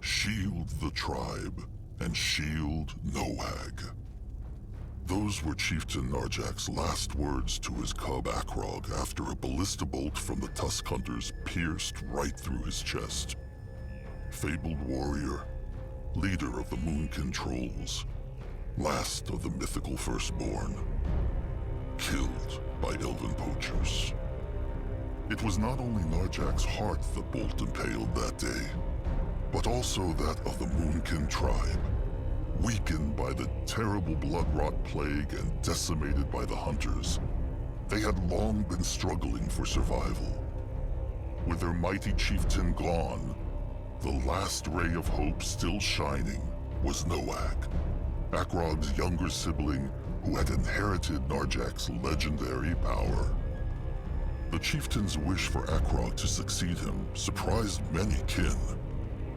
Shield the tribe, and shield Noag. Those were Chieftain Narjak's last words to his cub Akrog after a ballista bolt from the tusk hunters pierced right through his chest. Fabled warrior, leader of the Moonkin Trolls, last of the mythical firstborn, killed by Elven poachers. It was not only Narjak's heart the bolt impaled that day, but also that of the Moonkin tribe, weakened by the terrible blood-rot plague and decimated by the hunters. They had long been struggling for survival. With their mighty chieftain gone, the last ray of hope still shining was Noag, Akrog's younger sibling who had inherited Narjak's legendary power. The chieftain's wish for Akrog to succeed him surprised many kin,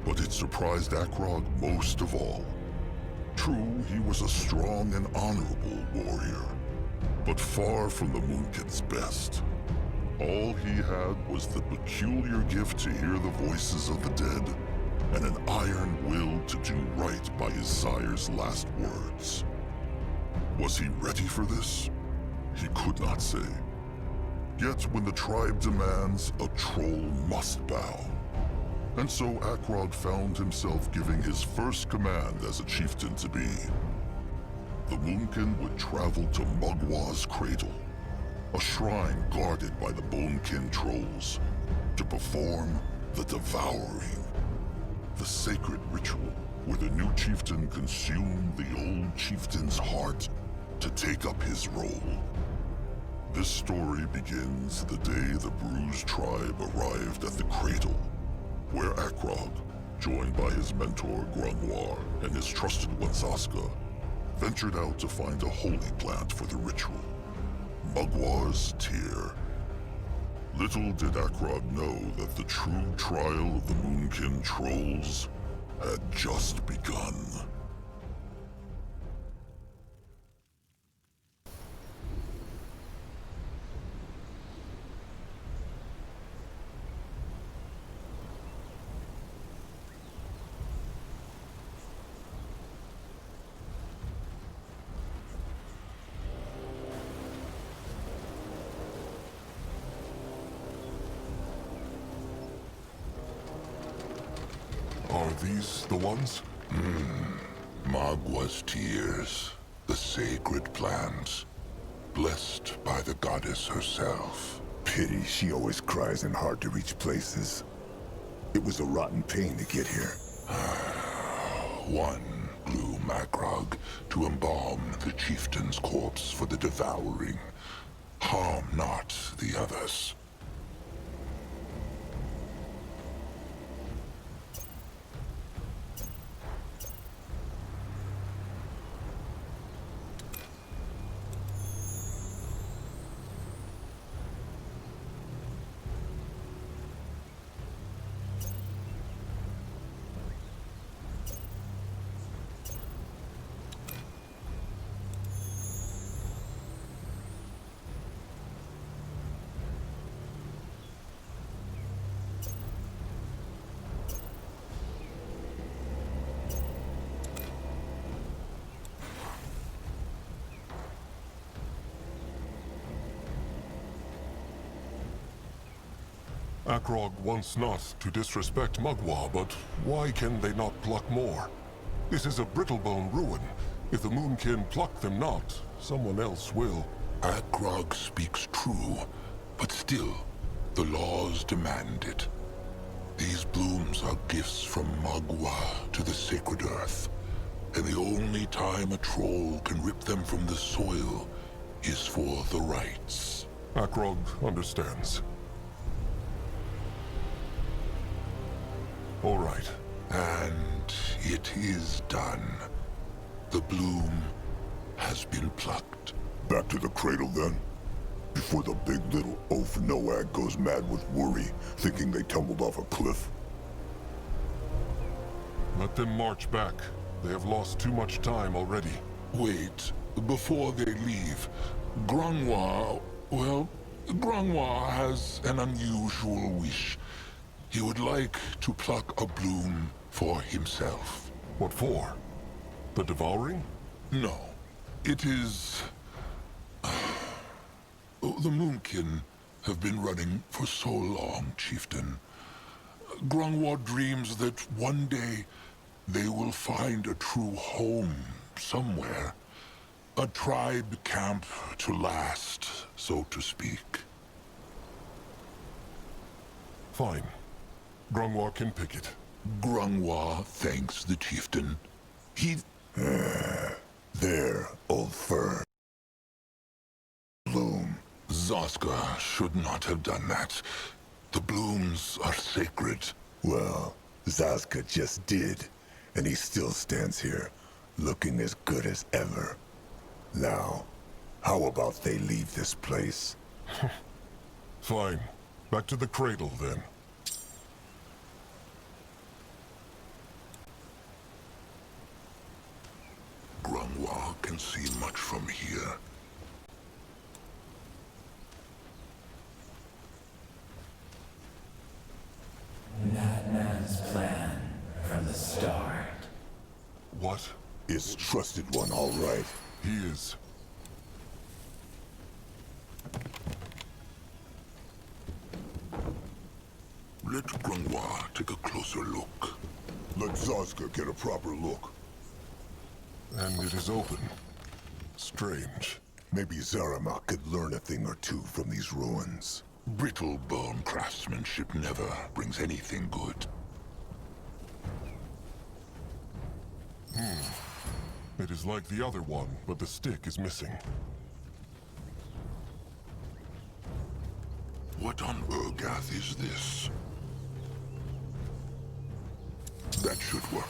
but it surprised Akrog most of all. True, he was a strong and honorable warrior, but far from the Moonkin's best. All he had was the peculiar gift to hear the voices of the dead, and an iron will to do right by his sire's last words. Was he ready for this? He could not say. Yet when the tribe demands, a troll must bow. And so Akrog found himself giving his first command as a chieftain to be. The Moonkin would travel to Mugwa's cradle, a shrine guarded by the Bonekin trolls, to perform the devouring, the sacred ritual where the new chieftain consumed the old chieftain's heart to take up his role. This story begins the day the Bruised tribe arrived at the cradle, where Akrog, joined by his mentor Grungwar and his trusted one Saska, ventured out to find a holy plant for the ritual, Mugwar's tear. Little did Akrog know that the true trial of the Moonkin Trolls had just begun. Are these the ones? Magwa's tears, the sacred plants, blessed by the goddess herself. Pity she always cries in hard-to-reach places. It was a rotten pain to get here. One blew Akrog to embalm the chieftain's corpse for the devouring. Harm not the others. Akrog wants not to disrespect Mugwa, but why can they not pluck more? This is a brittlebone ruin. If the Moonkin pluck them not, someone else will. Akrog speaks true, but still, the laws demand it. These blooms are gifts from Mugwa to the sacred earth, and the only time a troll can rip them from the soil is for the rites. Akrog understands. All right. And it is done. The bloom has been plucked. Back to the cradle then. Before the big little oaf Noag goes mad with worry, thinking they tumbled off a cliff. Let them march back. They have lost too much time already. Wait, before they leave, Grungwar has an unusual wish. He would like to pluck a bloom For himself. What for? The devouring? No. It is... The Moonkin have been running for so long, chieftain. Grungwa dreams that one day they will find a true home somewhere. A tribe camp to last, so to speak. Fine. Grungwa can pick it. Grungwa thanks the chieftain. He... There, old fur. Bloom. Zaska should not have done that. The blooms are sacred. Well, Zaska just did, and he still stands here, looking as good as ever. Now, how about they leave this place? Fine. Back to the cradle, then. Grungwa can see much from here. That man's plan from the start. What? Is Trusted One all right? He is. Let Grungwa take a closer look. Let Zaska get a proper look. And it is open. Strange. Maybe Zaramak could learn a thing or two from these ruins. Brittle bone craftsmanship never brings anything good. It is like the other one, but the stick is missing. What on Urgath is this? That should work.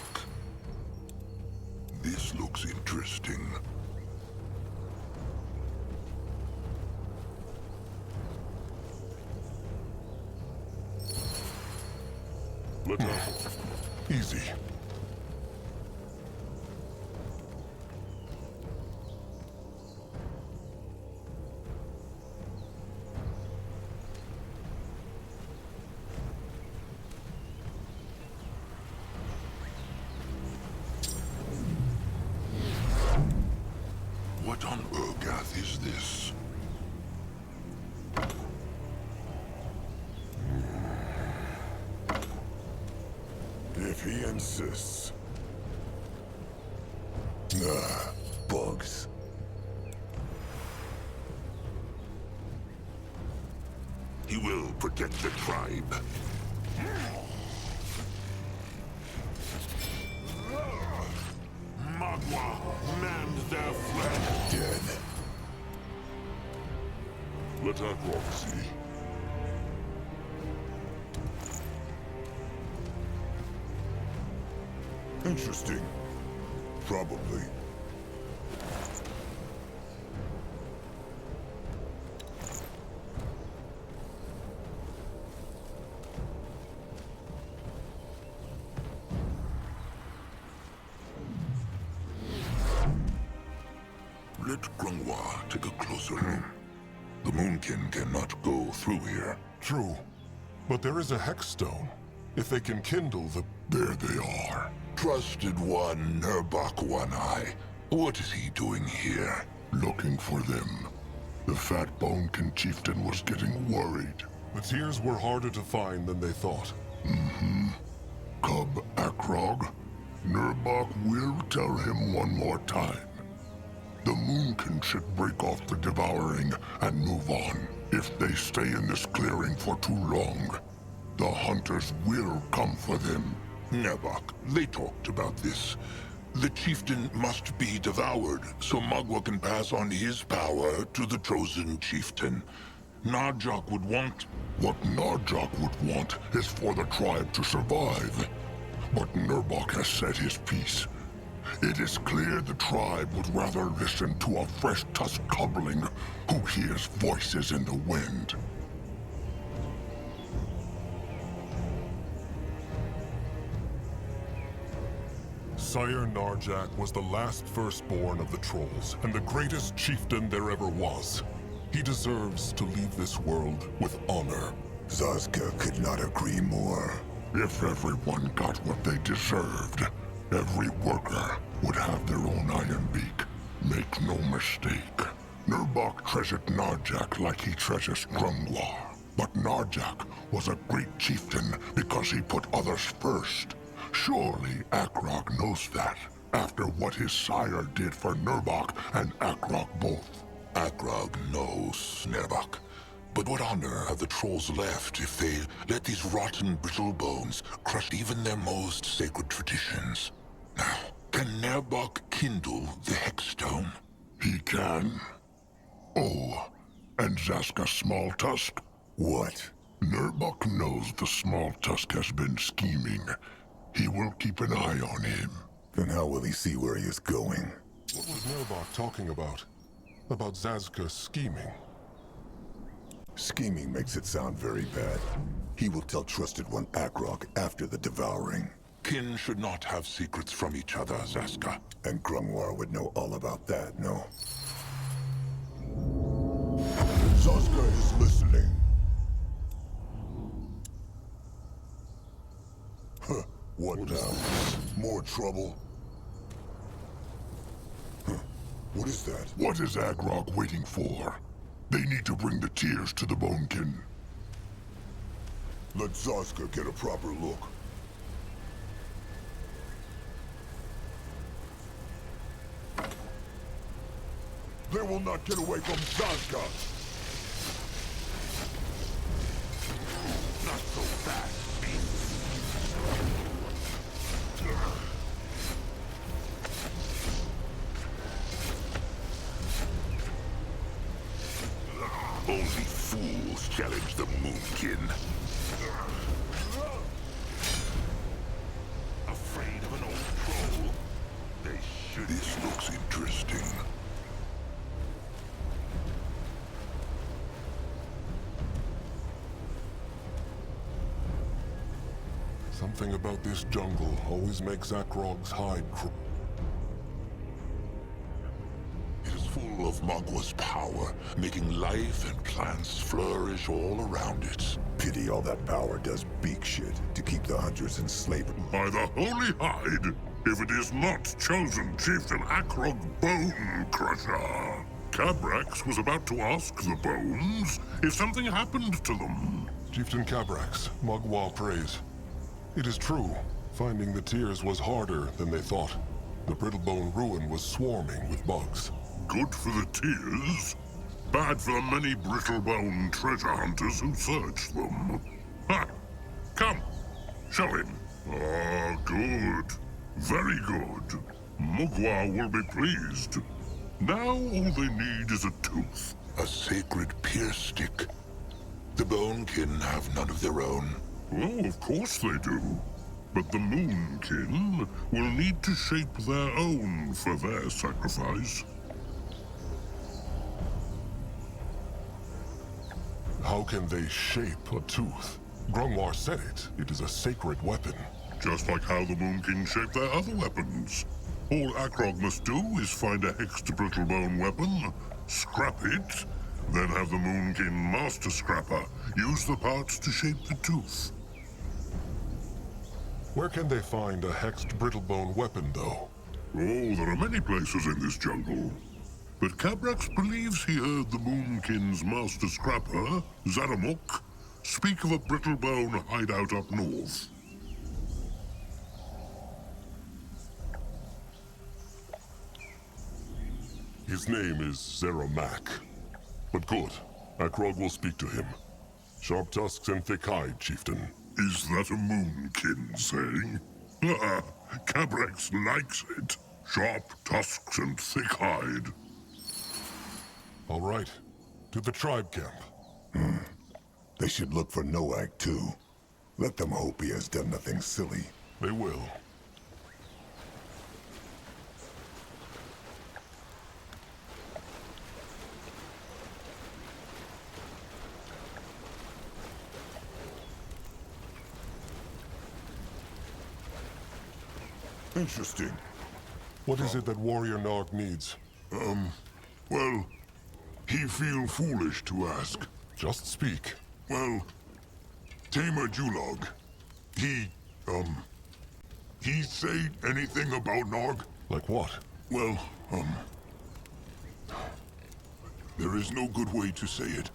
This looks interesting. Let up. Easy. What on Urgath is this? If he insists. Bugs. He will protect the tribe. Magwa, manned their flag. Dead. Let Akrog see. Interesting. Probably. Let Grungwa take a closer look. The Moonkin cannot go through here. True. But there is a hex stone. If they can kindle the... There they are. Trusted One, Nurbak One-Eye. What is he doing here? Looking for them. The Fat Bonekin chieftain was getting worried. The tears were harder to find than they thought. Cub Akrog, Nurbak will tell him one more time. The Moonkin should break off the devouring and move on. If they stay in this clearing for too long, the hunters will come for them. Nurbak, they talked about this. The chieftain must be devoured, so Magwa can pass on his power to the chosen chieftain. Narjak would want... What Narjak would want is for the tribe to survive. But Nurbak has said his piece. It is clear the tribe would rather listen to a fresh tusk cobbling who hears voices in the wind. Sire Narjak was the last firstborn of the Trolls, and the greatest chieftain there ever was. He deserves to leave this world with honor. Zaska could not agree more. If everyone got what they deserved, every worker would have their own iron beak. Make no mistake. Nurbok treasured Narjak like he treasures Grungwar. But Narjak was a great chieftain because he put others first. Surely Akrog knows that, after what his sire did for Nurbok and Akrog both. Akrog knows, Nurbok. But what honor have the trolls left if they let these rotten brittle bones crush even their most sacred traditions? Now, can Nurbok kindle the Hexstone? He can. Oh, and Zaska Small Tusk? What? Nurbok knows the Small Tusk has been scheming. He will keep an eye on him. Then how will he see where he is going? What was Nurbok talking about? About Zazka scheming? Scheming makes it sound very bad. He will tell Trusted One Akrog after the devouring. Kin should not have secrets from each other, Zaska. And Grungwar would know all about that, no? Zaska is listening. Huh, what now? More trouble? Huh, what is that? What is Akrog waiting for? They need to bring the tears to the Bonekin. Let Zaska get a proper look. They will not get away from Zaska! Not so fast, beast. Only fools challenge the Moonkin. Afraid of an old troll? They should. This looks interesting. Something about this jungle always makes Akrog's hide It is full of Magwa's power, making life and plants flourish all around it. Pity all that power does beak shit to keep the hunters in slavery. By the Holy Hide, if it is not chosen Chieftain Akrog Bone Crusher. Cabrax was about to ask the bones if something happened to them. Chieftain Cabrax, Magwa prays. It is true, finding the tears was harder than they thought. The Brittlebone ruin was swarming with bugs. Good for the tears, bad for the many Brittlebone treasure hunters who searched them. Ha! Come, show him. Ah, good. Very good. Mugwa will be pleased. Now all they need is a tooth. A sacred pierce stick. The Bonekin have none of their own. Oh, of course they do. But the Moonkin will need to shape their own for their sacrifice. How can they shape a tooth? Grungwar said it. It is a sacred weapon. Just like how the Moonkin shape their other weapons. All Akrog must do is find a hexed Brittlebone weapon, scrap it, then have the Moonkin Master Scrapper use the parts to shape the tooth. Where can they find a hexed Brittlebone weapon, though? Oh, there are many places in this jungle. But Cabrax believes he heard the Moonkin's Master Scrapper, Zaramuk, speak of a Brittlebone hideout up north. His name is Zeramak. But good, Akrog will speak to him. Sharp tusks and thick hide, chieftain. Is that a Moonkin saying? Cabrax likes it. Sharp tusks and thick hide. All right, to the tribe camp. They should look for Noag, too. Let them hope he has done nothing silly. They will. Interesting. What is it that Warrior Nog needs? Well, he feel foolish to ask. Just speak. Well, Tamer Julog, He say anything about Nog? Like what? Well, there is no good way to say it.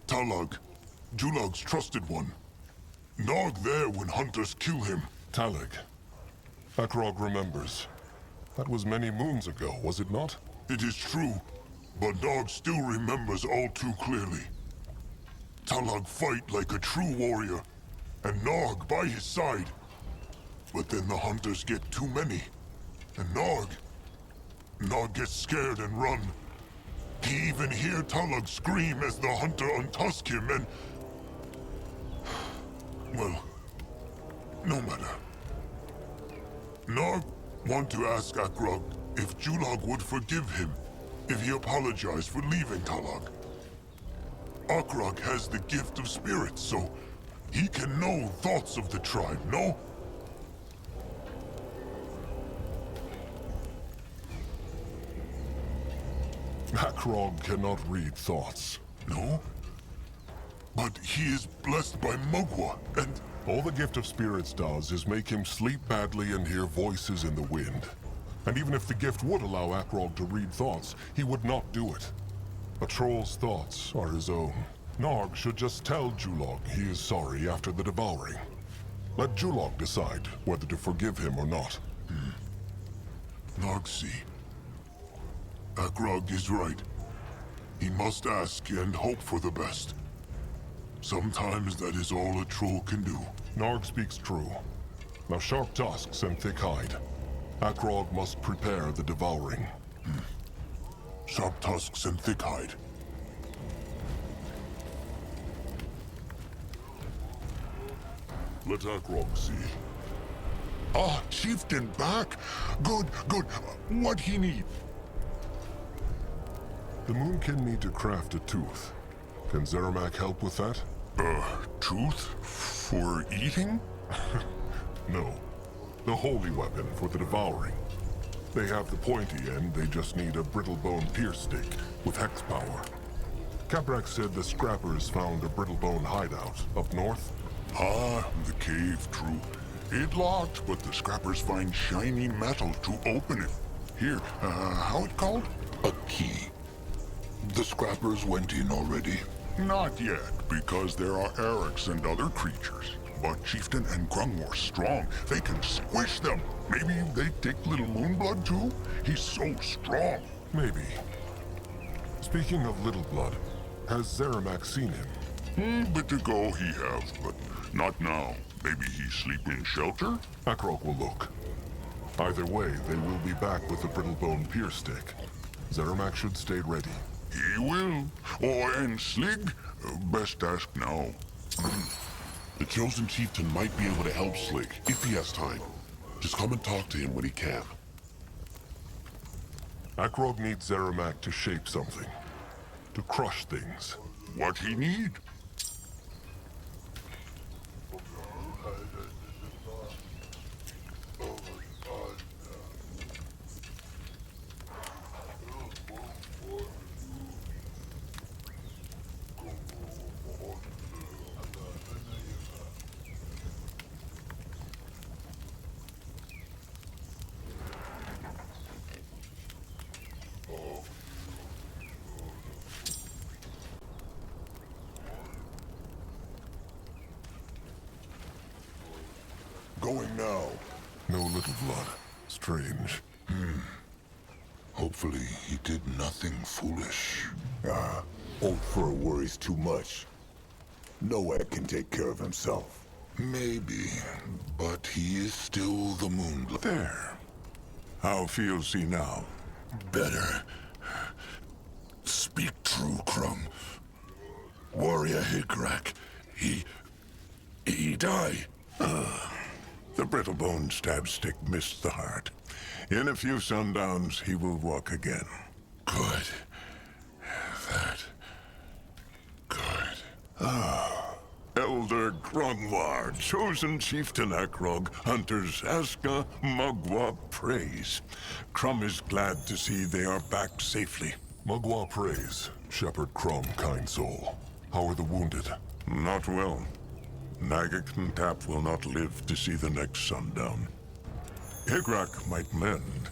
Talag, Julag's trusted one. Nog there when hunters kill him. Talig. Akrog remembers. That was many moons ago, was it not? It is true, but Nog still remembers all too clearly. Talag fight like a true warrior, and Nog by his side. But then the hunters get too many, and Nog gets scared and run. He even hear Talag scream as the hunter untusk him and... Well, no matter. Nog want to ask Akrog if Julag would forgive him if he apologized for leaving Talag. Akrog has the gift of spirits, so he can know thoughts of the tribe, no? Akrog cannot read thoughts. No? But he is blessed by Mugwa, and... All the Gift of Spirits does is make him sleep badly and hear voices in the wind. And even if the gift would allow Akrog to read thoughts, he would not do it. A troll's thoughts are his own. Nog should just tell Julog he is sorry after the devouring. Let Julog decide whether to forgive him or not. Nog see. Akrog is right. He must ask and hope for the best. Sometimes that is all a troll can do. Nog speaks true. Now sharp tusks and thick hide. Akrog must prepare the devouring. Sharp tusks and thick hide. Let Akrog see. Ah, chieftain back! Good, good. What he need? The Moonkin need to craft a tooth. Can Zeramak help with that? Tooth? For eating? No. The holy weapon for the devouring. They have the pointy end, they just need a brittle bone pierce stick with hex power. Caprak said the scrappers found a brittle bone hideout up north. Ah, the cave, true. It locked, but the scrappers find shiny metal to open it. Here, how it called? A key. The scrappers went in already. Not yet, because there are Erics and other creatures. But Chieftain and Grungmore strong. They can squish them. Maybe they take Little Moonblood too? He's so strong. Maybe. Speaking of Little Blood, has Zeramak seen him? Bit ago he have, but not now. Maybe he sleep in shelter? Akrog will look. Either way, they will be back with the brittle bone pierce stick. Zeramak should stay ready. He will. Oh, and Slig? Best ask now. The chosen chieftain might be able to help Slig, if he has time. Just come and talk to him when he can. Akrog needs Zeramak to shape something. To crush things. What he need? Going now. No Little Blood. Strange. Hopefully he did nothing foolish. Old Fur worries too much. Noah can take care of himself. Maybe, but he is still the Moonblood. There. How feels he now? Better. Speak true, Crumb. Warrior Higrak, he died. The brittle bone stab stick missed the heart. In a few sundowns, he will walk again. Good. Good. Elder Grungwar, chosen chieftain Akrog, hunters Aska, Mugwa praise. Crumb is glad to see they are back safely. Mugwa praise. Shepherd Crumb, kind soul. How are the wounded? Not well. Nagakntap will not live to see the next sundown. Igrak might mend,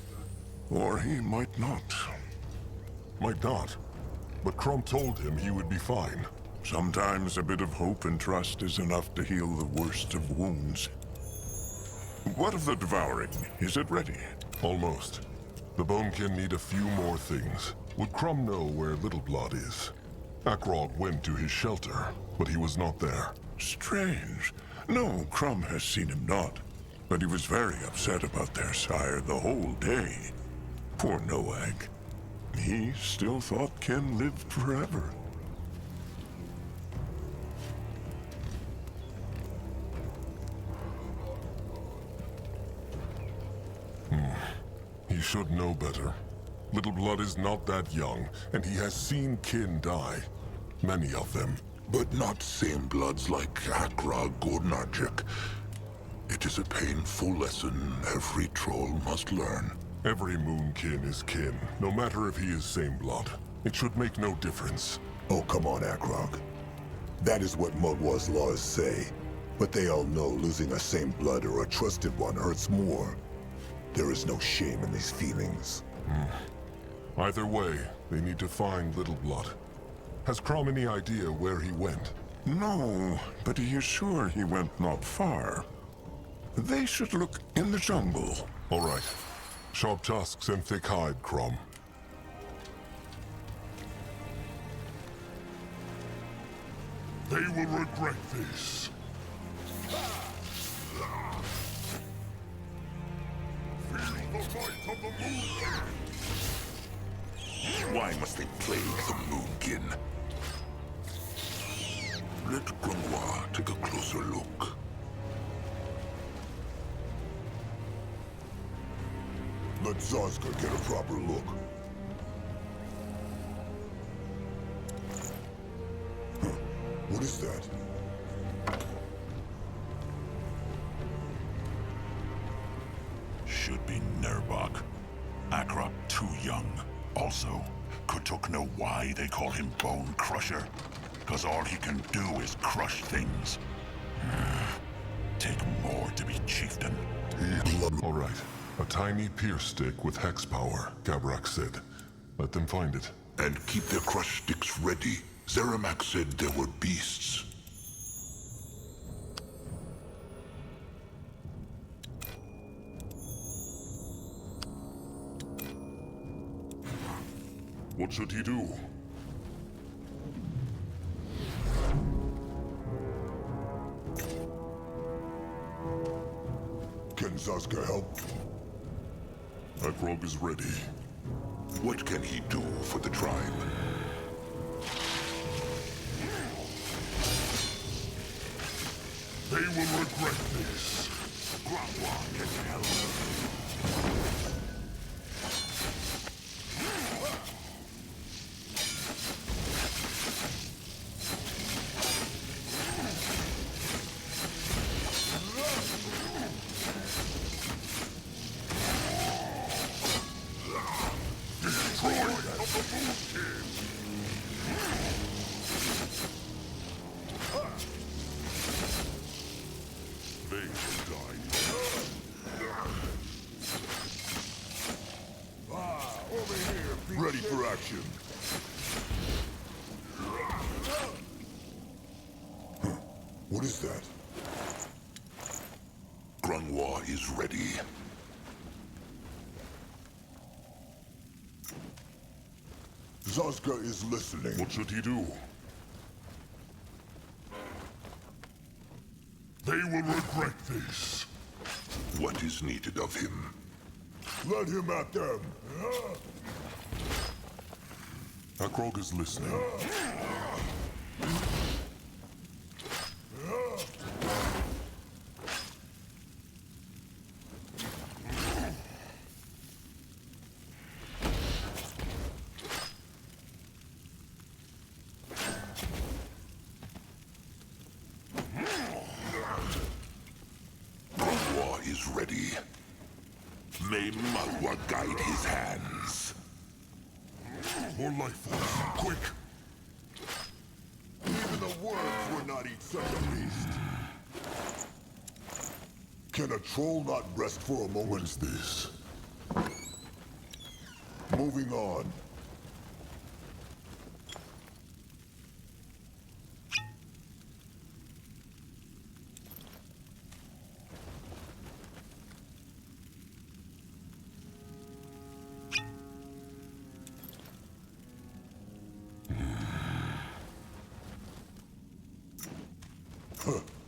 or he might not. Might not. But Crumb told him he would be fine. Sometimes a bit of hope and trust is enough to heal the worst of wounds. What of the devouring? Is it ready? Almost. The Bonekin need a few more things. Would Crumb know where Little Blood is? Akrog went to his shelter, but he was not there. Strange. No, Crumb has seen him not. But he was very upset about their sire the whole day. Poor Noag. He still thought Ken lived forever. He should know better. Little Blood is not that young, and he has seen kin die. Many of them. But not same bloods like Akrog or Narjik. It is a painful lesson every troll must learn. Every moonkin is kin, no matter if he is same blood. It should make no difference. Oh, come on, Akrog. That is what Mugwa's laws say. But they all know losing a same blood or a trusted one hurts more. There is no shame in these feelings. Either way, they need to find Little Blood. Has Crom any idea where he went? No, but he is sure he went not far. They should look in the jungle. All right. Sharp tusks and thick hide, Crom. They will regret this. Feel the might of the moon! Why must they plague the Moonkin? Let Grimoire take a closer look. Let Zazka get a proper look. What is that? Should be Nurbok. Akrog too young. Also, Kutuk know why they call him Bone Crusher. Cause all he can do is crush things. Take more to be chieftain. All right. A tiny pierce stick with hex power, Gabrak said. Let them find it. And keep their crush sticks ready. Zeramak said there were beasts. What should he do? Can Zazka help? Akrog is ready. What can he do for the tribe? They will regret this. Grimoire can help. Ready for action. What is that? Grimoire is ready. Zazka is listening. What should he do? They will regret this. What is needed of him? Let him at them. Akrog is listening. Grimoire is ready. May Magua guide his hands. More life force, quick! Even the worms will not eat such a beast. Can a troll not rest for a moment? What is this? Moving on.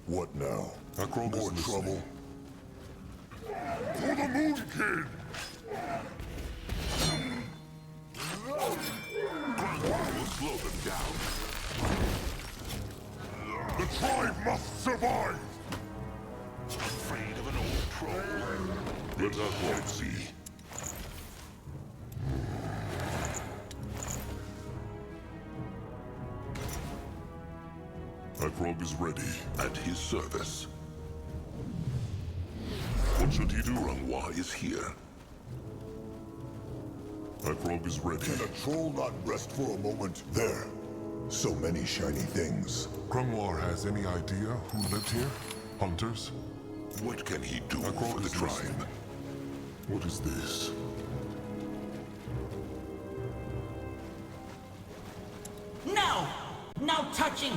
What now? Akrog is More listening. trouble? For the Moon King! We'll slow them down. The tribe must survive! Afraid of an old troll? Let Akrog see. Akrog is ready. At his service. What should he do? Grungwa is here. Akrog is ready. Can a troll not rest for a moment? There. So many shiny things. Grungwar has any idea who lived here? Hunters? What can he do Akrog for the is tribe? listening. What is this? No! No touching!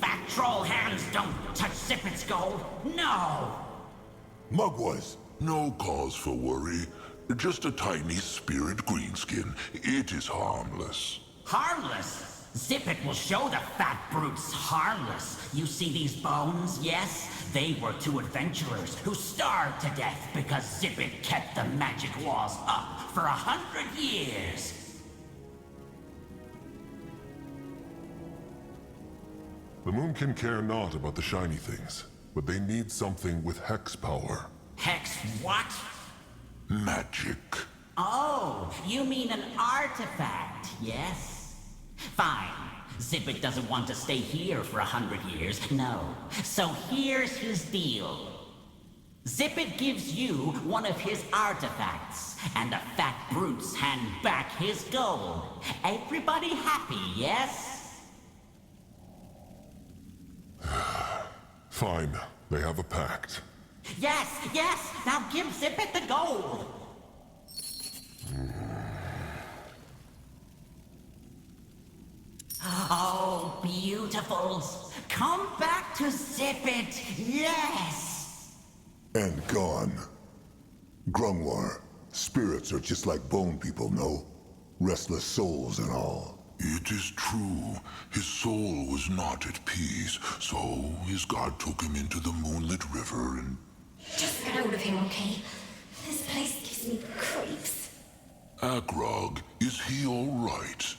Fat troll hands don't touch Zippet's gold! No! Mugwas! No cause for worry. Just a tiny spirit greenskin. It is harmless. Harmless? Zippet will show the fat brutes harmless. You see these bones, yes? They were two adventurers who starved to death because Zippet kept the magic walls up for 100 years. The Moon can care not about the shiny things, but they need something with hex power. Hex what? Magic. Oh, you mean an artifact, yes? Fine. Zippet doesn't want to stay here for 100 years, no. So here's his deal. Zippet gives you one of his artifacts, and the fat brutes hand back his gold. Everybody happy, yes? Fine. They have a pact. Yes, yes! Now give Zippet the gold! Oh, beautifuls! Come back to Zippet! Yes! And gone. Grungwar. Spirits are just like bone people, no? Restless souls and all. It is true. His soul was not at peace, so his god took him into the moonlit river and... Just get hold of him, okay? This place gives me creeps. Akrog, is he all right?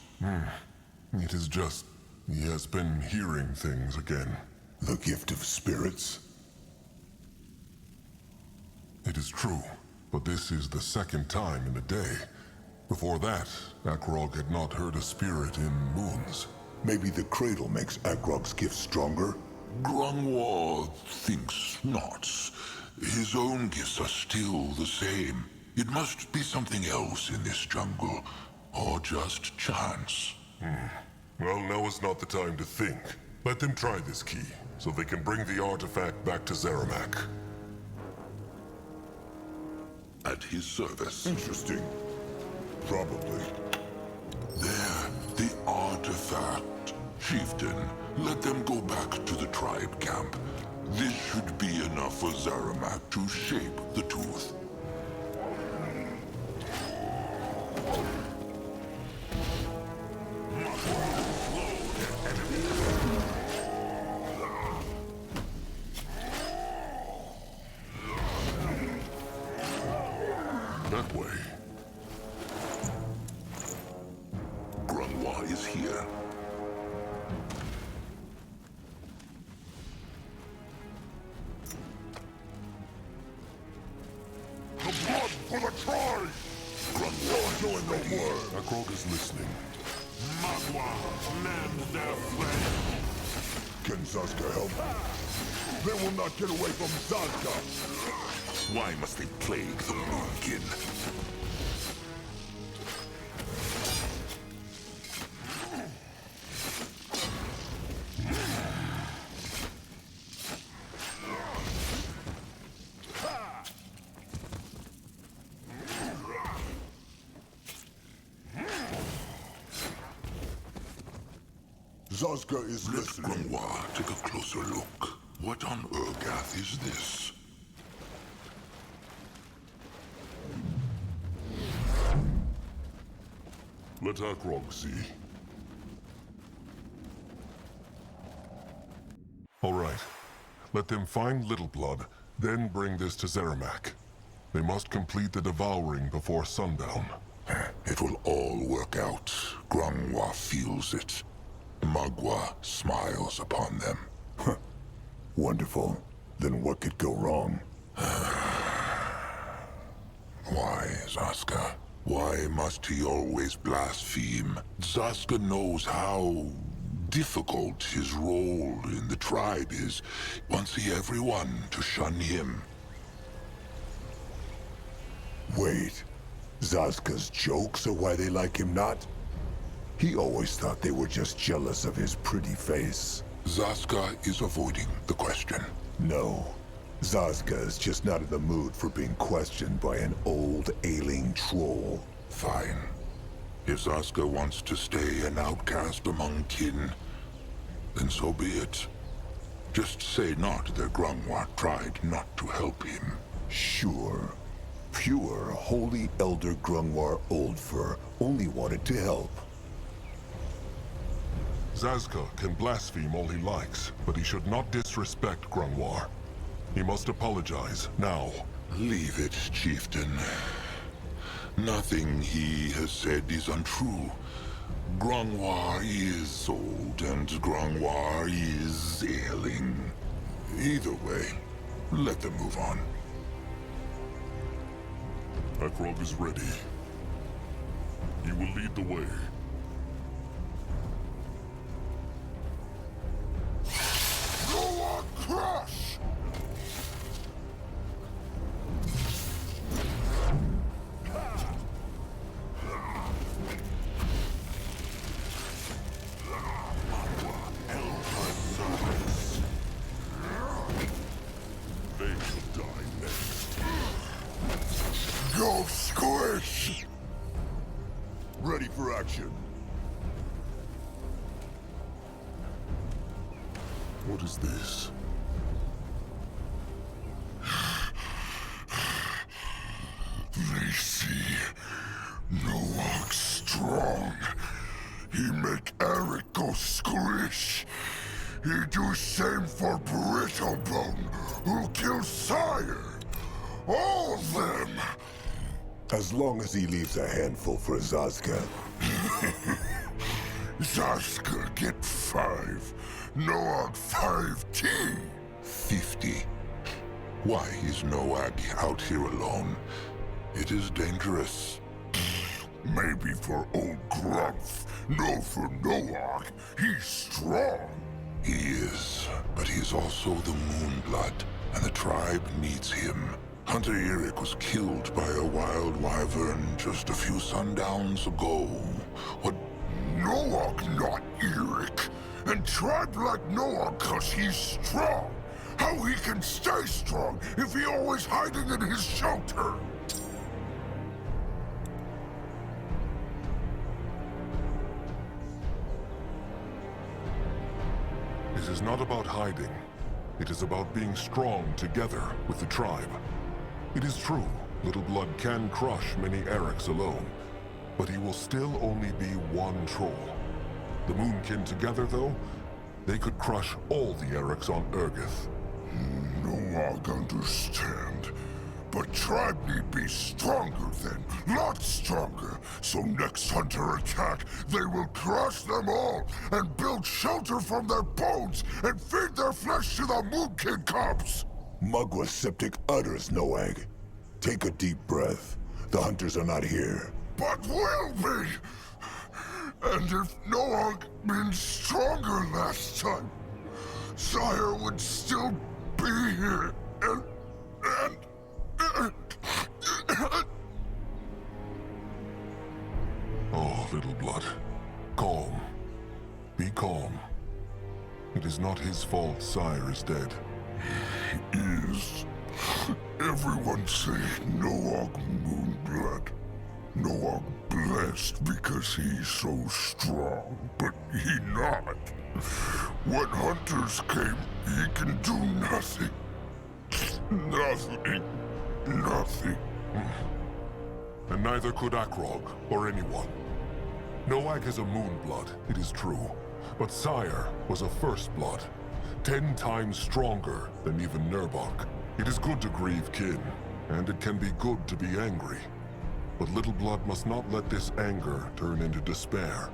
It is just... he has been hearing things again. The gift of spirits? It is true, but this is the second time in a day. Before that, Akrog had not heard a spirit in moons. Maybe the cradle makes Akrog's gift stronger? Grungwa thinks not. His own gifts are still the same. It must be something else in this jungle, or just chance. Well, now is not the time to think. Let them try this key, so they can bring the artifact back to Zeramak. At his service. Interesting. Probably. There, the artifact. Chieftain, let them go back to the tribe camp. This should be enough for Zeramak to shape the tooth. That way. Grungwa is here. The blood for the tribe! Grungwa Doing no more. Akrog is listening. Magua, mend their flame! Can Zazka help? They will not get away from Zazka! Why must they plague the Moonkin? Zazka is Let listening. Grungwa take a closer look. What on Urgath is this? Let Akrog see. All right. Let them find Little Blood, then bring this to Zeramak. They must complete the devouring before sundown. It will all work out. Grungwa feels it. Magua smiles upon them. Wonderful. Then what could go wrong? Why, Zaska? Why must he always blaspheme? Zaska knows how difficult his role in the tribe is. Wants everyone to shun him. Wait. Zazka's jokes are why they like him not? He always thought they were just jealous of his pretty face. Zaska is avoiding the question. No. Zazka is just not in the mood for being questioned by an old, ailing troll. Fine. If Zaska wants to stay an outcast among kin, then so be it. Just say not that Grungwa tried not to help him. Sure. Pure, holy Elder Grungwar Oldfur only wanted to help. Zazka can blaspheme all he likes, but he should not disrespect Grungwar. He must apologize, now. Leave it, chieftain. Nothing he has said is untrue. Grungwar is old, and Grungwar is ailing. Either way, let them move on. Akrog is ready. He will lead the way. Go on, crush! They shall die next. Go squish! Ready for action. What is this? They see Noak strong. He make Eric go squish. He do same for Brittlebone, who kill Sire. All them. As long as he leaves a handful for Zazka. Zaska get 5. Noak 5T. 50. Why is Noak out here alone? It is dangerous. Maybe for old Grumpf. No for Noak. He's strong. He is, but he is also the Moonblood, and the tribe needs him. Hunter Eric was killed by a wild wyvern just a few sundowns ago. What? Noak not Eric. And tribe like Noak cause he's strong. How he can stay strong if he always hiding in his shelter? It is not about hiding. It is about being strong together with the tribe. It is true, Little Blood can crush many Erics alone, but he will still only be one troll. The Moonkin together, though, they could crush all the Erics on Urgith. Noak understand. But tribe need be stronger then, lots stronger. So next hunter attack, they will crush them all and build shelter from their bones and feed their flesh to the Moonkin cubs. Mugwa septic utters, Noag. Take a deep breath. The hunters are not here. But will be. And if Noak been stronger last time, Sire would still be here and Oh, Little Blood. Calm. Be calm. It is not his fault Sire is dead. Is. Everyone say Noak Moonblood. Noah blessed because he's so strong, but he not. When hunters came, he can do nothing. Nothing. Nothing. And neither could Akrog, or anyone. Noag is a moonblood, it is true, but Sire was a first blood, 10 times stronger than even Nurbok. It is good to grieve kin, and it can be good to be angry. But Little Blood must not let this anger turn into despair,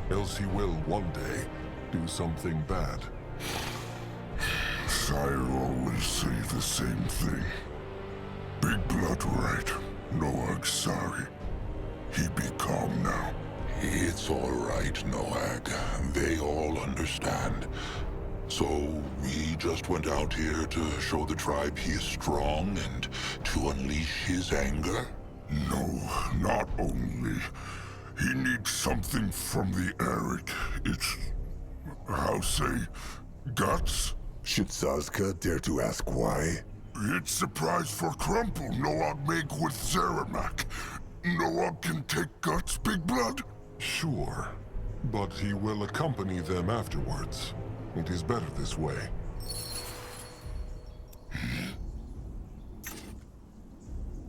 else he will one day do something bad. Sire always say the same thing. Big Blood right. Noag sorry. He be calm now. It's all right, Noag. They all understand. So, we just went out here to show the tribe he is strong and to unleash his anger? No, not only. He needs something from the Eric. It's... how say... guts? Should Sazka dare to ask why? It's surprise for Crumple Noag make with Zeramak. Noag can take guts, Big Blood? Sure, but he will accompany them afterwards. It is better this way.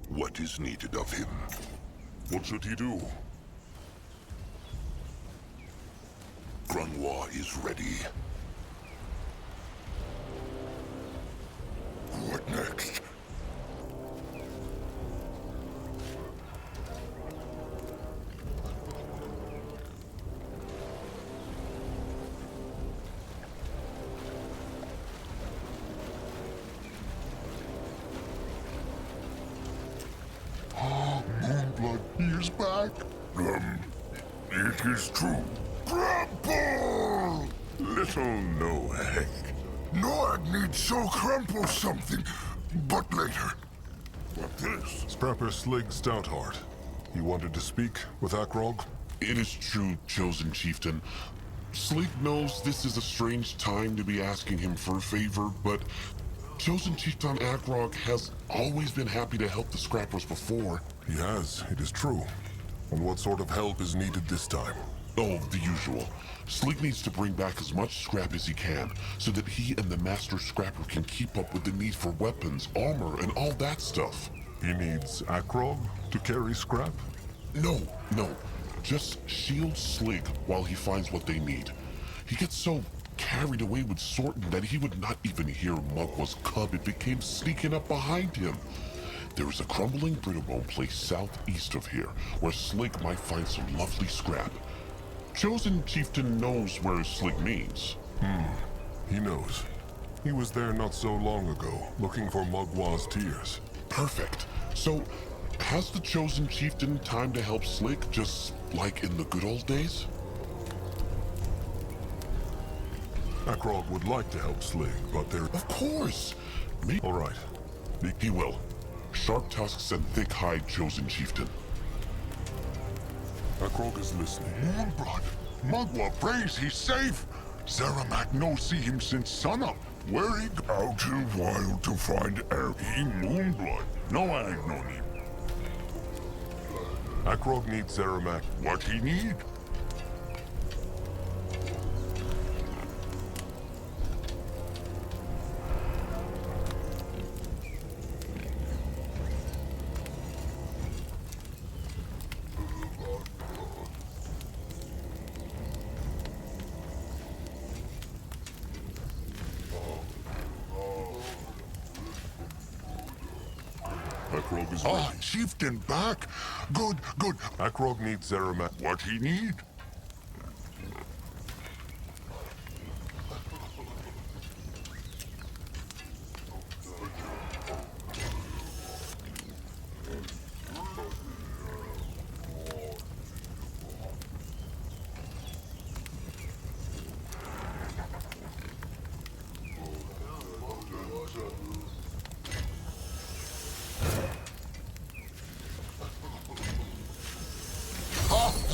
What is needed of him? What should he do? Grunwa is ready. What next? Moonblood, he is back. It is true. Crumple! Little Noag. Noag needs so Crumple something, but later. What this? Scrapper Slig Stoutheart. You wanted to speak with Akrog? It is true, chosen chieftain. Slig knows this is a strange time to be asking him for a favor, but chosen chieftain Akrog has always been happy to help the scrappers before. He has, it is true. And what sort of help is needed this time? Oh, the usual. Slig needs to bring back as much scrap as he can, so that he and the master scrapper can keep up with the need for weapons, armor, and all that stuff. He needs Akrog to carry scrap? No. Just shield Slig while he finds what they need. He gets so carried away with sorting that he would not even hear Mugwa's cub. It became sneaking up behind him. There is a crumbling brittlebone place southeast of here, where Slig might find some lovely scrap. Chosen chieftain knows where Slig means. He knows. He was there not so long ago, looking for Mugwa's tears. Perfect. So, has the chosen chieftain time to help Slig, just like in the good old days? Akrog would like to help Slig, but there... Of course! All right. He will. Sharp tusks and thick hide, chosen chieftain. Akrog is listening. Moonblood. Mugwa prays he's safe. Zeramak no see him since sunup. Where he out in wild to find Eric. He Moonblood. Noag no need. Akrog needs Zeramak. What he need? Akrog is ready. Chieftain back. Good. Akrog needs Zeramak. What he need?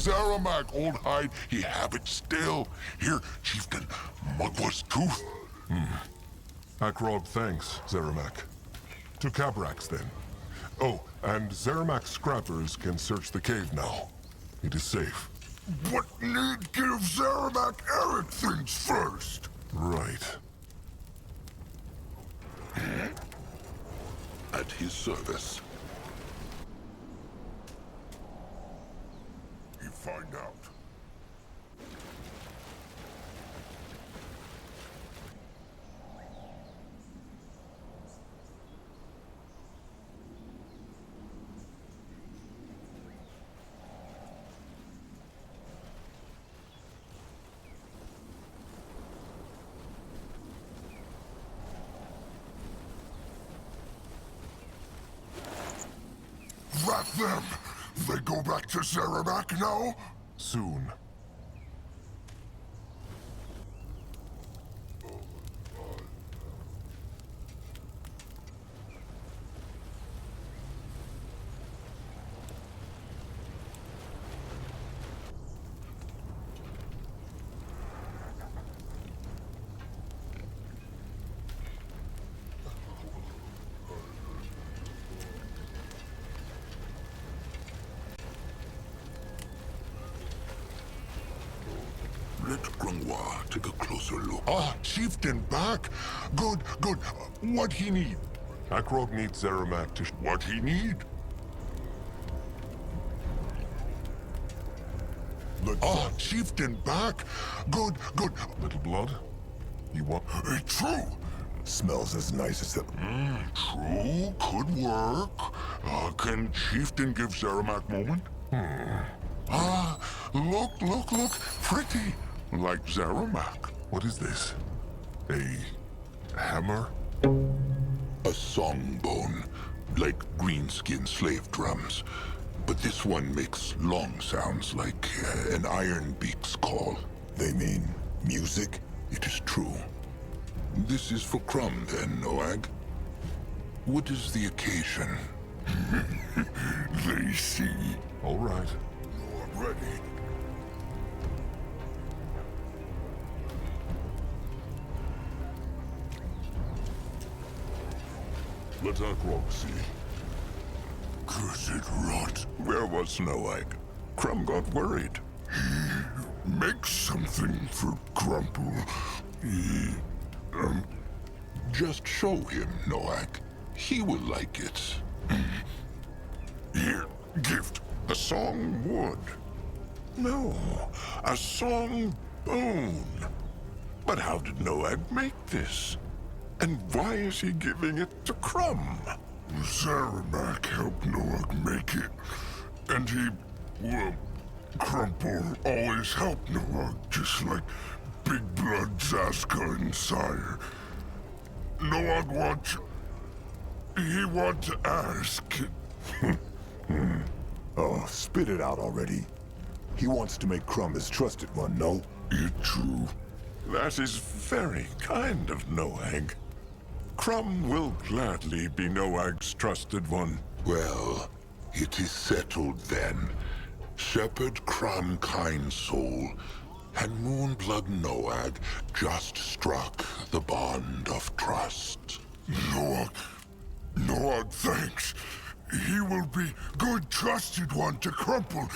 Zeramak, old hide, he have it still. Here, chieftain, Mugwa's tooth. Akrog thanks, Zeramak. To Cabrax, then. Oh, and Zeramak scrappers can search the cave now. It is safe. But need give Zeramak Eric things first. Right. At his service. You find out. Rat them! They go back to Zeramak now? Soon. Let Grungwa take a closer look. Ah, chieftain back? Good, good. What he need? Akrog needs Zeramak to... What he need? Ah, chieftain back? Good, good. Little blood? You want... It's true. Smells as nice as the... True, could work. Can chieftain give Zeramak moment? Ah, look, pretty. Like Zeramak. What is this? A... hammer? A song bone, like greenskin slave drums. But this one makes long sounds like an iron beak's call. They mean music? It is true. This is for Crumb then, Noag. What is the occasion? They see. All right. You're ready. Let Akrog see. Cursed rot. Where was Noag? Crumb got worried. Make something for Crumple. Just show him, Noag. He will like it. Here, gift. A song wood. No, a song bone. But how did Noag make this? And why is he giving it to Crumb? Zeramak helped Noag make it. And he, well, Crumple always helped Noag, just like Big Blood, Zaska, and Sire. Noag he want to ask. Oh, spit it out already. He wants to make Crumb his trusted one, no? It's true. That is very kind of Noag. Crumb will gladly be Noag's trusted one. Well, it is settled then. Shepherd Crumb Kind Soul and Moonblood Noag just struck the bond of trust. Noag, thanks. He will be good trusted one to Crumple.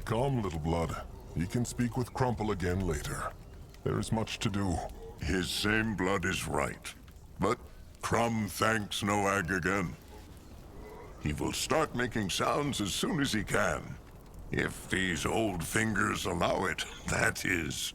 Calm, little blood. He can speak with Crumple again later. There is much to do. His same blood is right. But Crumb thanks Noag again. He will start making sounds as soon as he can. If these old fingers allow it, that is.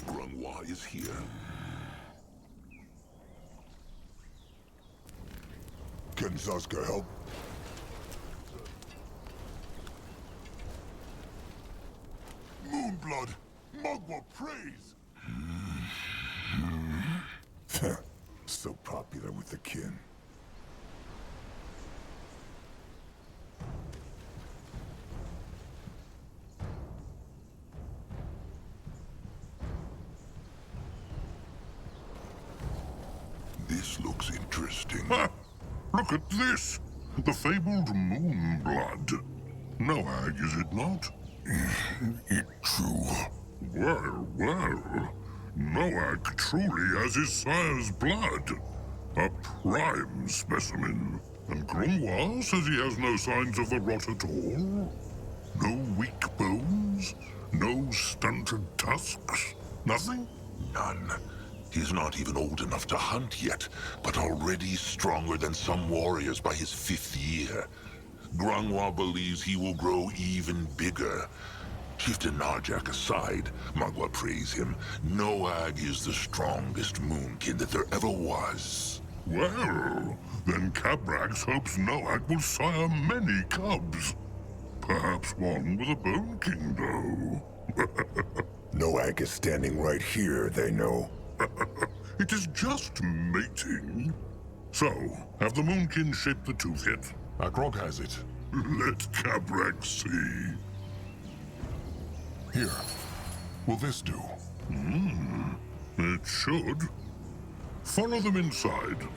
Grungwa is here. Can Zaska help? Moonblood, Mugwa praise. So popular with the kin. This looks interesting. Ha! Look at this! The fabled moon blood. Noag, is it not? It true. Well, well. Noag truly has his sire's blood. A prime specimen. And Grungwa says he has no signs of the rot at all. No weak bones? No stunted tusks? Nothing? None. He's not even old enough to hunt yet, but already stronger than some warriors by his 5th year. Grungwa believes he will grow even bigger. Chieftain Narjak aside, Magua praise him. Noag is the strongest moonkin that there ever was. Well, then Cabrax hopes Noag will sire many cubs. Perhaps one with a Bone King, though. Noag is standing right here, they know. It is just mating. So, have the Moonkin shaped the tooth yet? Akrog has it. Let Cabrax see. Here. Will this do? It should. Follow them inside.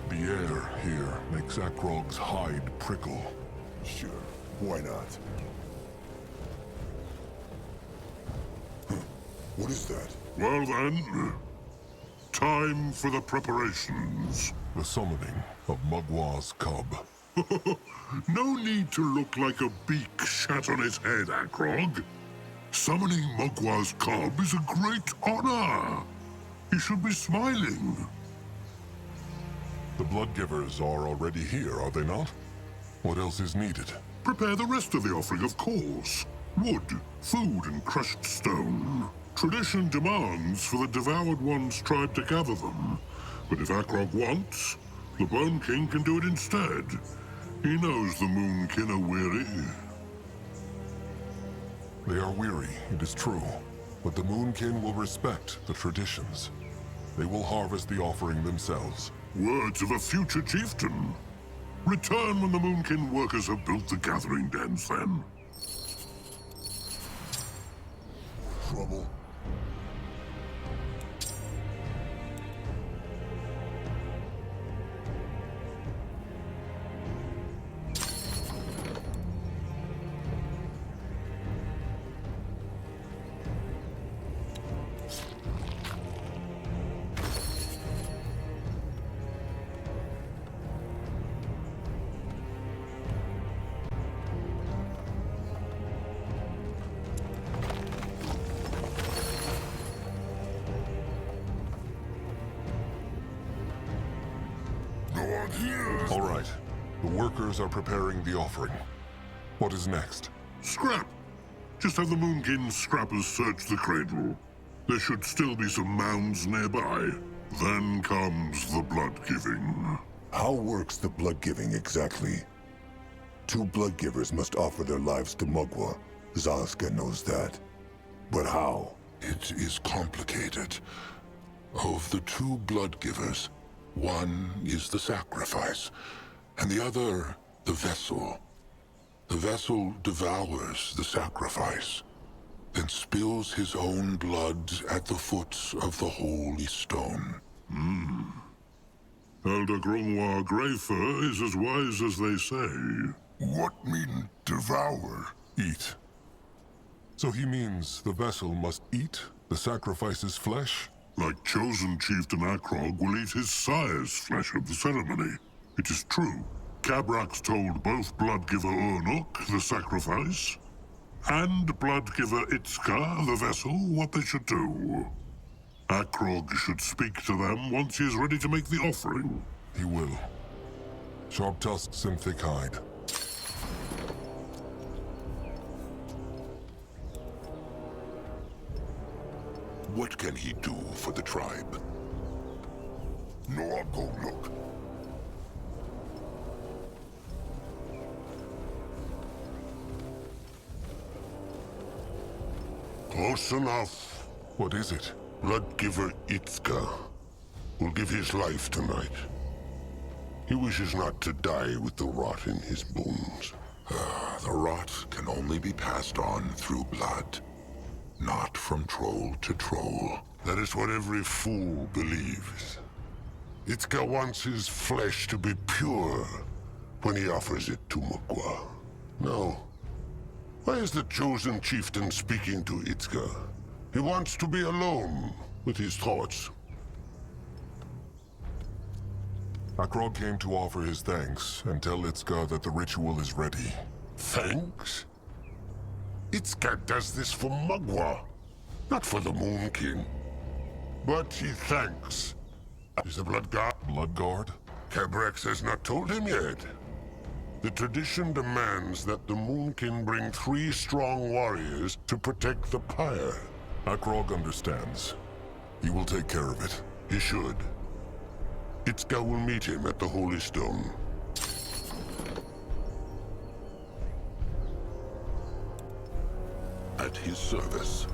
The air here makes Akrog's hide prickle. Sure, why not? What is that? Well then, time for the preparations. The summoning of Mugwa's cub. No need to look like a beak shat on his head, Akrog. Summoning Mugwa's cub is a great honor. He should be smiling. The Bloodgivers are already here, are they not? What else is needed? Prepare the rest of the offering, of course. Wood, food, and crushed stone. Tradition demands for the Devoured One's tribe to gather them. But if Akrog wants, the Bone King can do it instead. He knows the Moonkin are weary. They are weary, it is true. But the Moonkin will respect the traditions. They will harvest the offering themselves. Words of a future chieftain. Return when the Moonkin workers have built the gathering dens, then. Trouble? All right. The workers are preparing the offering. What is next? Scrap. Just have the Moonkin scrappers search the cradle. There should still be some mounds nearby. Then comes the blood-giving. How works the blood-giving exactly? 2 blood-givers must offer their lives to Mugwa. Zazka knows that. But how? It is complicated. Of the 2 blood-givers, one is the sacrifice, and the other, the vessel. The vessel devours the sacrifice, then spills his own blood at the foot of the holy stone. Elder Grungwa Greyfur is as wise as they say. What mean devour? Eat. So he means the vessel must eat the sacrifice's flesh? Like chosen chieftain Akrog will eat his sire's flesh at the ceremony. It is true. Cabrax told both Bloodgiver Urnuk, the sacrifice, and Bloodgiver Itzka, the vessel, what they should do. Akrog should speak to them once he is ready to make the offering. He will. Sharp tusks and thick hide. What can he do for the tribe? No, I'll go look. Close enough. What is it? Bloodgiver Itzka will give his life tonight. He wishes not to die with the rot in his bones. The rot can only be passed on through blood, not from troll to troll. That is what every fool believes. Itzka wants his flesh to be pure when he offers it to Mugwa. No. Why is the chosen chieftain speaking to Itzka? He wants to be alone with his thoughts. Akrog came to offer his thanks and tell Itzka that the ritual is ready. Thanks? Itzka does this for Mugwa, not for the Moon King. But he thanks. Is the Blood Guard? Blood Guard? Cabrex has not told him yet. The tradition demands that the Moonkin bring 3 strong warriors to protect the pyre. Akrog understands. He will take care of it. He should. Itzka will meet him at the Holy Stone. At his service.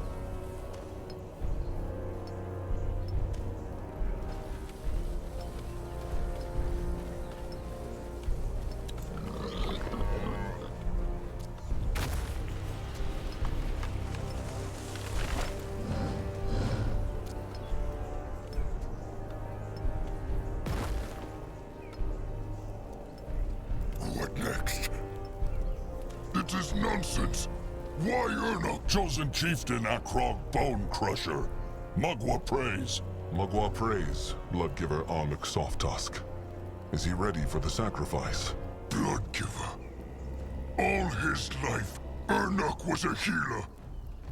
What next? It is nonsense. Why Ernok? Chosen chieftain Akrog Bone Crusher. Mugwa prays. Mugwa prays, Bloodgiver Arnuk Soft-Tusk. Is he ready for the sacrifice? Bloodgiver. All his life, Ernok was a healer.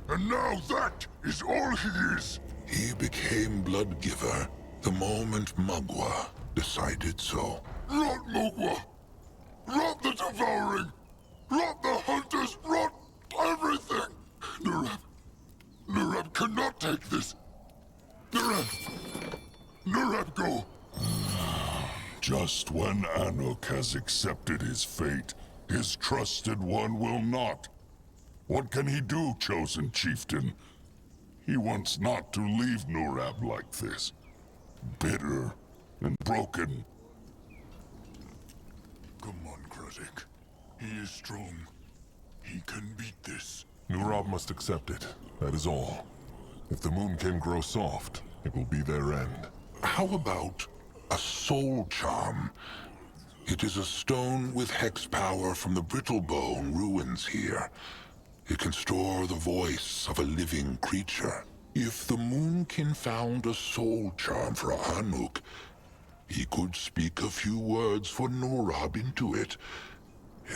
And now that is all he is. He became Bloodgiver the moment Mugwa decided so. Rot Mugwa! Rot the devouring! Rot the hunters! Rot everything! Nurab cannot take this! Nurab, go! Just when Anuk has accepted his fate, his trusted one will not. What can he do, chosen chieftain? He wants not to leave Nurab like this. Bitter and broken. Come on, Krazik. He is strong. He can beat this. Nurab must accept it. That is all. If the Moonkin grows soft, it will be their end. How about a soul charm? It is a stone with hex power from the Brittlebone ruins here. It can store the voice of a living creature. If the Moonkin found a soul charm for Anuk, he could speak a few words for Nurab into it.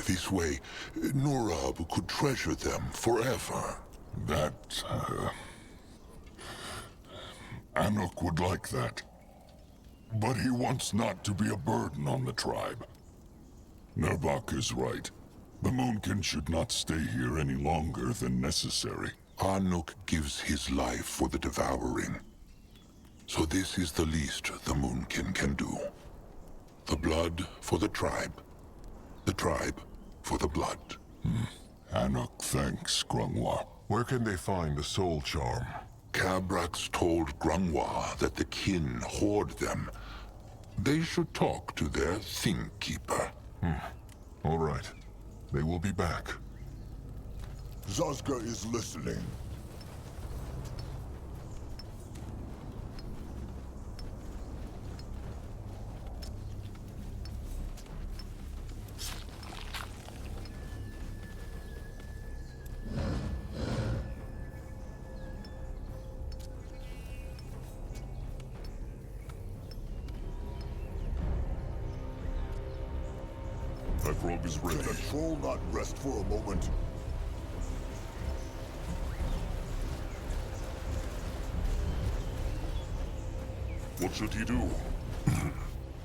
This way, Nurab could treasure them forever. That, Anuk would like that. But he wants not to be a burden on the tribe. Nurbak is right. The Moonkin should not stay here any longer than necessary. Anuk gives his life for the devouring. So this is the least the Moonkin can do. The blood for the tribe for the blood. Anuk thanks Grungwa. Where can they find the soul charm? Cabrax told Grungwa that the kin hoard them. They should talk to their Thing Keeper. All right. They will be back. Zazka is listening. Akrog is ready. Can the troll not rest for a moment? What should he do?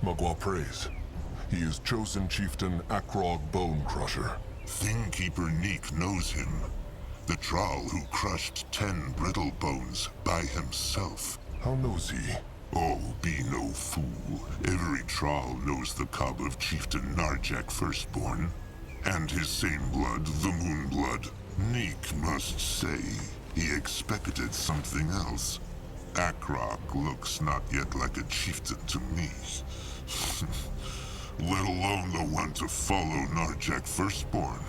Mugwa prays. He is chosen chieftain Akrog Bone Crusher. Thing Keeper Neek knows him. The Troll who crushed 10 brittle bones by himself. How knows he? Oh, be no fool. Every Troll knows the cub of Chieftain Narjak Firstborn. And his same blood, the Moonblood. Neek must say, He expected something else. Akrog looks not yet like a chieftain to me. Let alone the one to follow Narjak Firstborn.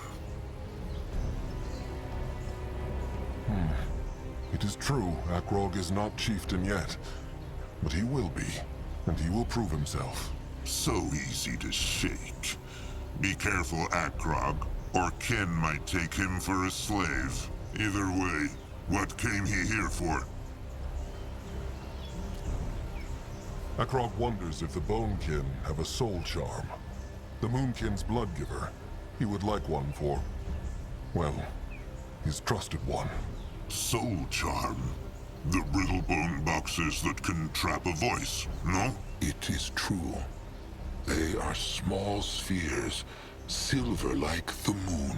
It is true, Akrog is not chieftain yet. But he will be, and he will prove himself. So easy to shake. Be careful, Akrog, or Ken might take him for a slave. Either way, what came he here for? Akrog wonders if the Bonekin have a soul charm. The Moonkin's blood giver. He would like one for, well, his trusted one. Soul charm? The brittlebone boxes that can trap a voice, no? It is true. They are small spheres, silver like the moon,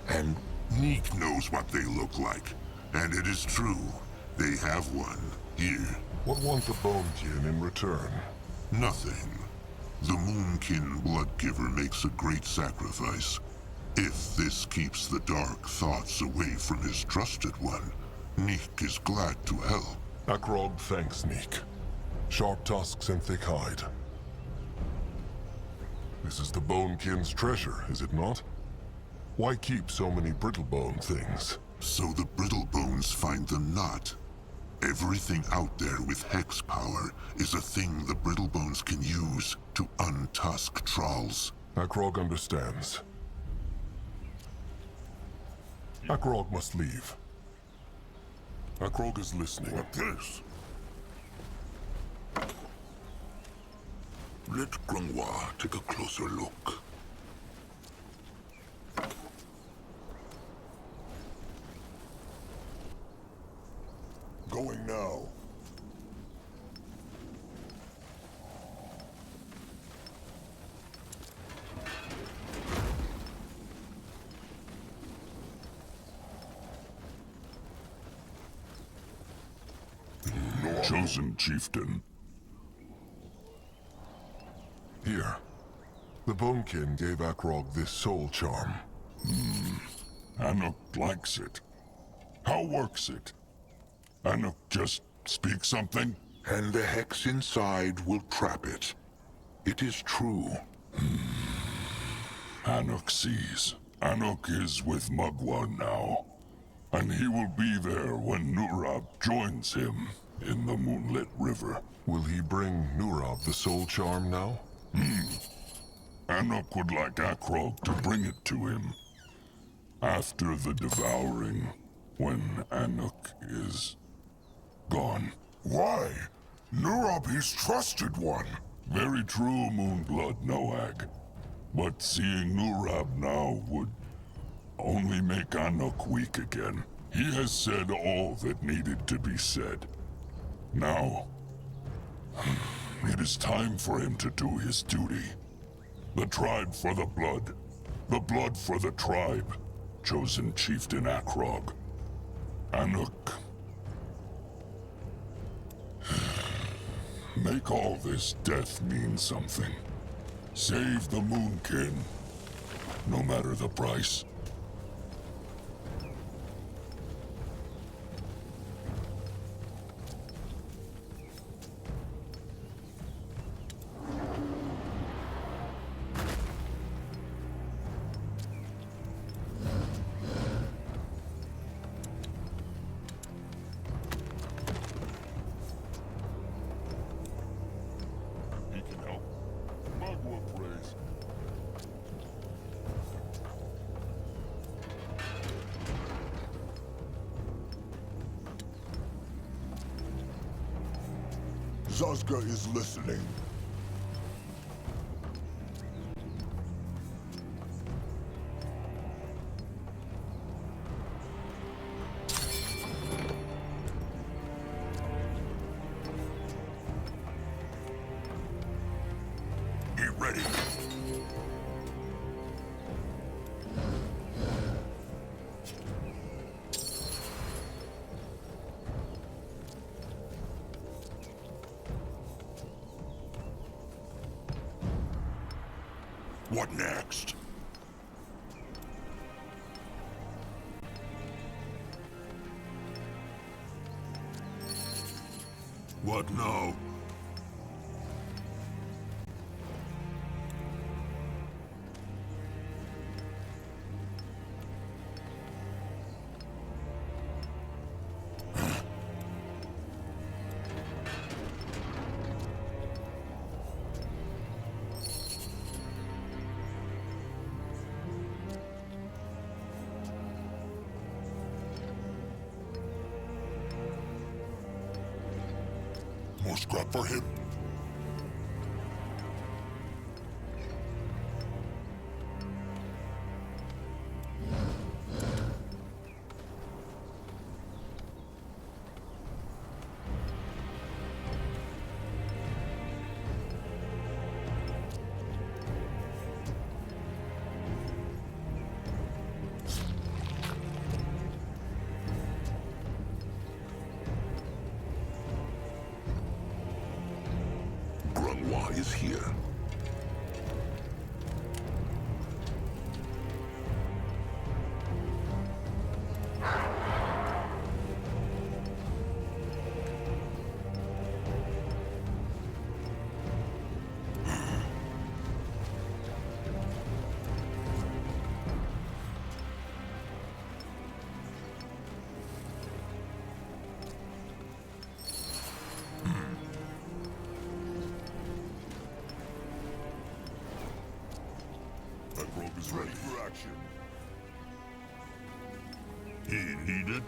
and Neek knows what they look like. And it is true. They have one here. What wants a Bonekin in return? Nothing. The Moonkin Bloodgiver makes a great sacrifice. If this keeps the dark thoughts away from his trusted one, Neek is glad to help. Akrog thanks Neek. Sharp tusks and thick hide. This is the Bonekin's treasure, is it not? Why keep so many brittlebone things? So the Brittlebones find them not. Everything out there with hex power is a thing the Brittlebones can use to untusk trolls. Akrog understands. Akrog must leave. Akrog is listening. What this? let Grungwa take a closer look. Going now. Chosen chieftain. Here. The Bonekin gave Akrog this soul charm. Anuk likes it. How works it? Anuk just speaks something? And the hex inside will trap it. It is true. Anuk sees. Anuk is with Mugwa now. And he will be there when Nurab joins him in the Moonlit River. Will he bring Nurab the soul charm now? Anuk would like Akrog to bring it to him. After the devouring, when Anuk is gone. Why? Nurab his trusted one. Very true, Moonblood Noag. But seeing Nurab now would only make Anuk weak again. He has said all that needed to be said. Now, it is time for him to do his duty. The tribe for the blood for the tribe. Chosen chieftain Akrog. Anuk. Make all this death mean something. Save the Moonkin, no matter the price. He can help. Magua prays. Zazga is listening. Be ready. What next? What now? More scrap for him. Is here. Akrog is ready for action. He needed?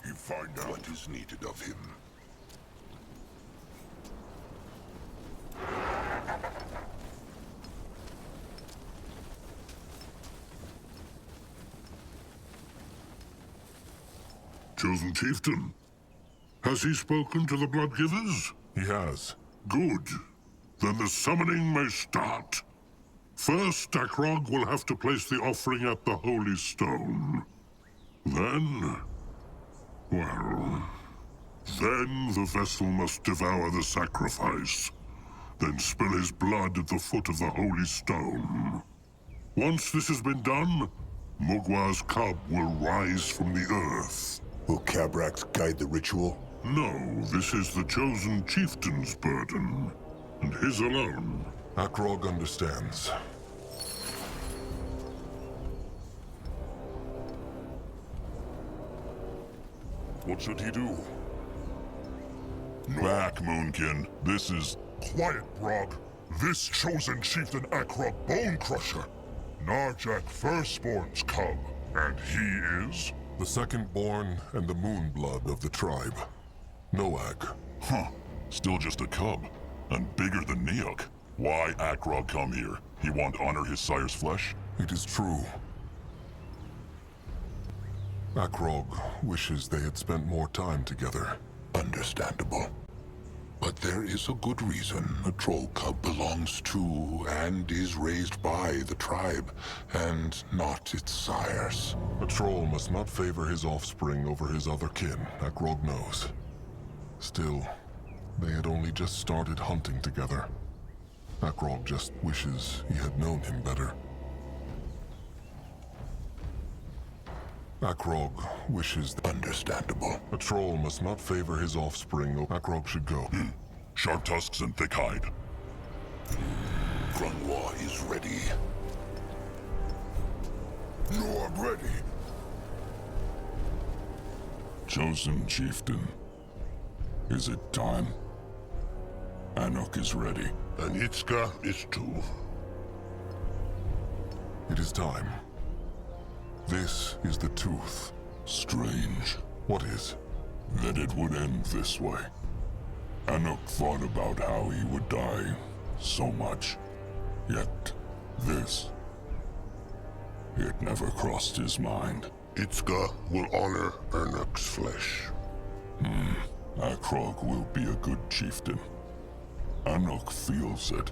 You find out what is needed of him. Chosen chieftain. Has he spoken to the Bloodgivers? He has. Good. Then the summoning may start. First, Akrog will have to place the offering at the Holy Stone. Then... well... then the vessel must devour the sacrifice. Then spill his blood at the foot of the Holy Stone. Once this has been done, Mugwa's cub will rise from the earth. Will Cabrax guide the ritual? No, this is the chosen chieftain's burden, and his alone. Akrog understands. What should he do? Back, Moonkin. This is... Quiet, Brog. This chosen chieftain Akrog Bone Crusher. Narjak Firstborn's cub. And he is? The second-born and the moonblood of the tribe. Noag. Huh. Still just a cub. And bigger than Neok. Why Akrog come here? He want to honor his sire's flesh? It is true. Akrog wishes they had spent more time together. Understandable. But there is a good reason. A troll cub belongs to and is raised by the tribe, and not its sires. A troll must not favor his offspring over his other kin, Akrog knows. Still, they had only just started hunting together. Akrog just wishes he had known him better. Akrog wishes... Understandable. A troll must not favor his offspring. Akrog should go. Sharp tusks and thick hide. Grunwa is ready. No, I'm ready. Chosen chieftain. Is it time? Anuk is ready. And Itzka is too. It is time. This is the tooth. Strange. What is? That it would end this way. Anuk thought about how he would die so much. Yet, this... it never crossed his mind. Itzka will honor Anuk's flesh. Akrog will be a good chieftain. Anuk feels it.